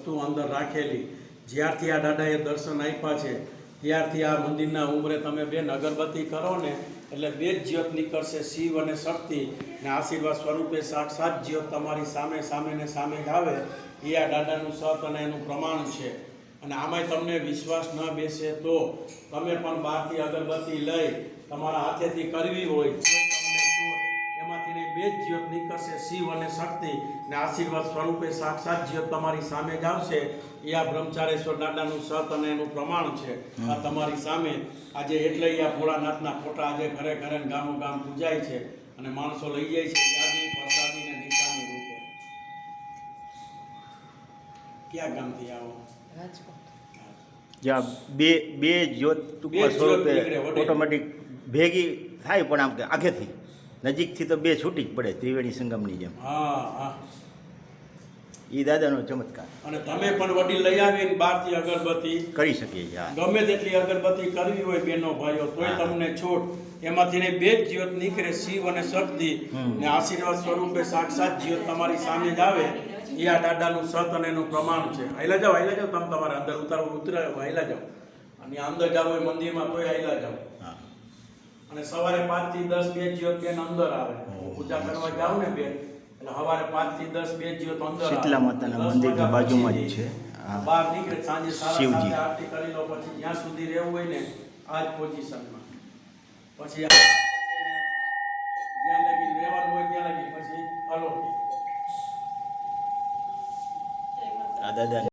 વસ્તુ અંદર રાખેલી. જ્યારથી આ દાદાએ દર્શન આપ્યા છે ત્યારથી આ મંદિરના ઉંબરે તમે બેન અગરબત્તી કરો ને એટલે બે જ જ્યોત નીકળશે, શિવ અને શક્તિ, ને આશીર્વાદ સ્વરૂપે સાક્ષાત જ્યોત તમારી સામે સામે ને સામે જ આવે. એ આ દાદાનું સત અને એનું પ્રમાણ છે. અને આમાંય તમને વિશ્વાસ ન બેસે તો તમે પણ બહારથી અગરબત્તી લઈ તમારા હાથેથી કરવી હોય તો તમને એમાંથી બે જ જ્યોત નીકળશે, શિવ અને શક્તિ, ને આશીર્વાદ સ્વરૂપે સાક્ષાત જ્યોત તમારી સામે જ આવશે. એ આ બ્રહ્મચારેશ્વર દાદાનું સત અને એનું પ્રમાણ છે. આ તમારી સામે આજે એટલે આ ભોળાનાથના ફોટા આજે ઘરે ઘરે ગામો ગામ પૂજાય છે અને માણસો લઈ જાય છે યાદી, પ્રસાદી ને નિશાની રૂપે. ક્યાં ગામથી આવો? જ્યાં બે જ્યોત ટૂંકમાં સ્વરૂપે ઓટોમેટિક ભેગી થાય, પણ આમ કે આગેથી નજીકથી તો બે છૂટી જ પડે ત્રિવેણી સંગમની જેમ. હા હા, એ દાદાનો ચમત્કાર. અને તમે પણ વડીલ લઈ આવીને બહારથી અગરબત્તી કરી શકીએ છીએ. ગમે તેટલી અગરબત્તી કરવી હોય બેનો ભાઈઓ તોય તમને છૂટ. એમાંથી બે જ જ્યોત નીકળે, શિવ અને શક્તિ, ને આશીર્વાદ સ્વરૂપે સાક્ષાત જ્યોત તમારી સામે જ આવે. એ આ દાદાનું સત અને એનું પ્રમાણ છે. હાઈલા જાઓ તમે તમારે અંદર ઉતરાયો હાઈલા જાઓ, અને અંદર જાવ હોય મંદિરમાં તોય હાઈલા જાઓ. અને સવારે 5 થી 10 બે જ્યોત બેન અંદર આવે. પૂજા કરવા જાવ ને બેન એટલે સવારે 5 થી 10 બે જ્યોત અંદર આવે. શીતલા માતાના મંદિરની બાજુમાં જ છે. બહાર નીકળે સાંજે શિવજી આરતી કરી લો, પછી જ્યાં સુધી રહેવું હોય ને આ જ પોઝિશનમાં, પછી જ્યાં લગી રહેવાનું હોય ત્યાં લગી પછી અલોટી. દાદા